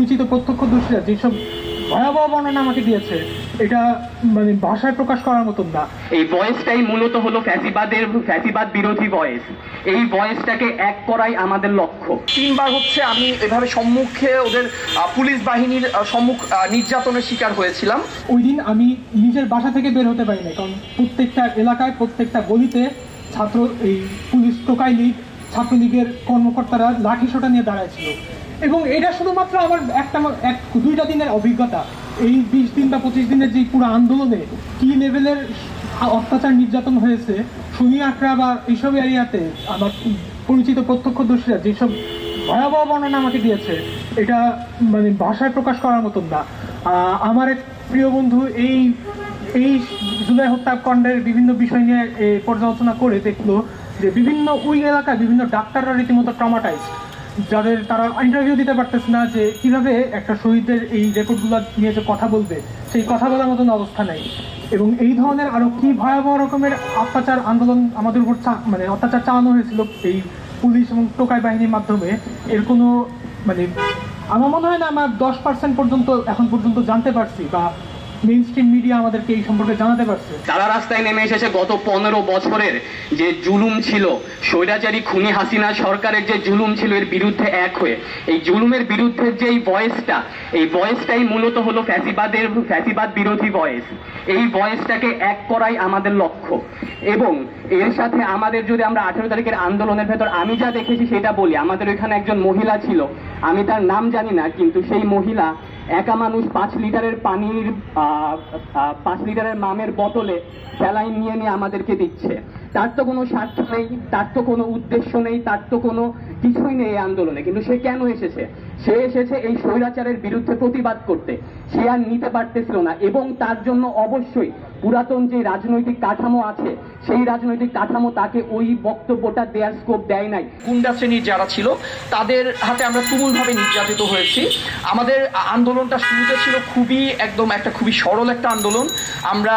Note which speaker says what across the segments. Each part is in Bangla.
Speaker 1: পরিচিত প্রত্যক্ষদর্শীরা যেসব ভয়াবহ বর্ণনা আমাকে দিয়েছে, এটা মানে ভাষায় প্রকাশ করার মতন না।
Speaker 2: এই ভয়েসটাই মূলত হলো ফ্যাসিবাদ বিরোধী ভয়েস। এই ভয়েসটাকে এক করাই আমাদের লক্ষ্য।
Speaker 3: 3 বার হচ্ছে আমি এভাবে সম্মুখে ওদের পুলিশ বাহিনীর সম্মুখ নির্যাতনের শিকার হয়েছিলাম।
Speaker 1: ওই দিন আমি নিজের বাসা থেকে বের হতে পারি না, কারণ প্রত্যেকটা এলাকায় প্রত্যেকটা গলিতে ছাত্র এই পুলিশ টোকাই লীগ ছাত্রলীগের কর্মকর্তারা লাঠিসোঁটা নিয়ে দাঁড়াইছিল। এবং এটা শুধুমাত্র আমার দুইটা দিনের অভিজ্ঞতা। এই 20 দিন বা 25 দিনের যে পুরো আন্দোলনে কি লেভেলের অত্যাচার নির্যাতন হয়েছে শনি আখড়া বা এইসব এরিয়াতে আমার পরিচিত প্রত্যক্ষদর্শীরা যেসব ভয়াবহ বর্ণনা আমাকে দিয়েছে, এটা মানে ভাষায় প্রকাশ করার মতন না। আমার এক প্রিয় বন্ধু এই জুলাই হত্যাকাণ্ডের বিভিন্ন বিষয় নিয়ে পর্যালোচনা করে দেখলো যে বিভিন্ন ওই এলাকায় বিভিন্ন ডাক্তাররা রীতিমতো ট্রমাটাইজড, যাদের তারা ইন্টারভিউ দিতে পারতেছে না যে কিভাবে একটা শহীদদের এই রেকর্ডগুলো নিয়ে যে কথা বলবে, সেই কথা বলার মতন অবস্থা নেই। এবং এই ধরনের আরো কি ভয়াবহ রকমের অত্যাচার আন্দোলন আমাদের উপর মানে অত্যাচার চালানো হয়েছিল এই পুলিশ এবং টোকাই বাহিনীর মাধ্যমে, এর কোনো মানে আমার মনে হয় না আমরা 10% পর্যন্ত এখন পর্যন্ত জানতে পারছি বা মেইন স্ট্রিম মিডিয়া আমাদেরকে এই সম্পর্কে জানাতে পারছে।
Speaker 2: তারা রাস্তায় নেমে এসেছে গত 15 বছরের যে জুলুম ছিল, স্বৈরাচারী খুনি হাসিনা সরকারের যে জুলুম ছিল এর বিরুদ্ধে এক হয়ে এই জুলুমের বিরুদ্ধে যে এই ভয়েসটাই মূলত হলো ফ্যাসিবাদ বিরোধী ভয়েস। এই ভয়েসটাকে এক করাই আমাদের লক্ষ্য। এবং এর সাথে আমাদের যদি আমরা 18 তারিখের আন্দোলনের ভেতর আমি যা দেখেছি সেটা বলি, আমাদের ওইখানে একজন মহিলা ছিল, আমি তার নাম জানি না, কিন্তু সেই মহিলা একা মানুষ 5 লিটারের পানির 5 লিটারের মামের বোতলে স্যালাইন নিয়ে আমাদেরকে দিচ্ছে। তার তো কোনো স্বার্থ নেই, তার তো কোনো উদ্দেশ্য নেই, তার তো কোনো কিছুই নেই এই আন্দোলনে। কিন্তু সে কেন এসেছে? সে এসেছে এই স্বৈরাচারের বিরুদ্ধে প্রতিবাদ করতে। সে আর নিতে পারতেছিল না এবং তার জন্য অবশ্যই পুরাতন যে রাজনৈতিক কাঠামো আছে সেই রাজনৈতিক কাঠামো তাকে ওই বক্তব্যটা দেওয়ার স্কোপ দেয় নাই।
Speaker 3: গুন্ডা শ্রেণীর যারা ছিল তাদের হাতে আমরা তুমুলভাবে নির্যাতিত হয়েছি। আমাদের আন্দোলনটা শুরুতে ছিল খুবই সরল একটা আন্দোলন। আমরা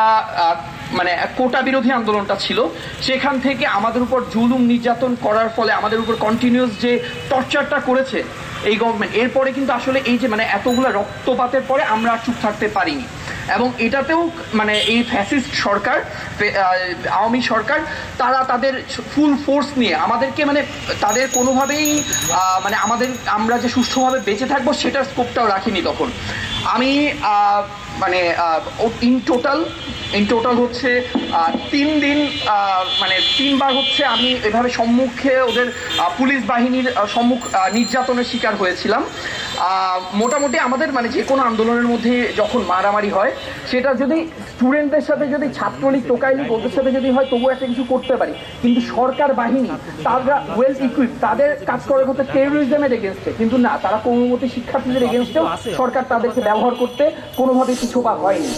Speaker 3: মানে কোটা বিরোধী আন্দোলনটা ছিল। সেখান থেকে আমাদের উপর জুলুম নির্যাতন করার ফলে আমাদের উপর কন্টিনিউয়াস যে টর্চারটা করেছে এই গভর্নমেন্ট, এরপরে কিন্তু আসলে এই যে মানে এতগুলো রক্তপাতের পরে আমরা চুপ থাকতে পারিনি। এবং এটাতেও মানে এই ফ্যাসিস্ট সরকার, আওয়ামী সরকার, তারা তাদের ফুল ফোর্স নিয়ে আমাদেরকে মানে তাদের কোনোভাবেই মানে আমরা যে সুষ্ঠুভাবে বেঁচে থাকবো সেটার স্কোপটাও রাখিনি তখন। আমি মানে ইন টোটাল হচ্ছে 3 দিন মানে 3 বার হচ্ছে আমি এভাবে সম্মুখে ওদের পুলিশ বাহিনীর সম্মুখ নির্যাতনের শিকার হয়েছিলাম। মোটামুটি আমাদের মানে যে কোনো আন্দোলনের মধ্যে যখন মারামারি হয়, সেটা যদি স্টুডেন্টদের সাথে যদি ছাত্রলীগ টোকাই লীগ ওদের সাথে যদি হয় তবুও একটা কিছু করতে পারি, কিন্তু সরকার বাহিনী তারা ওয়েল ইকুইপ, তাদের কাজ করার হচ্ছে টেরোরিজমের এগেনস্টে, কিন্তু না, তারা কোমলমতি শিক্ষার্থীদের এগেনস্টেও সরকার তাদেরকে ব্যবহার করতে কোনোভাবে কিছু বা হয়নি।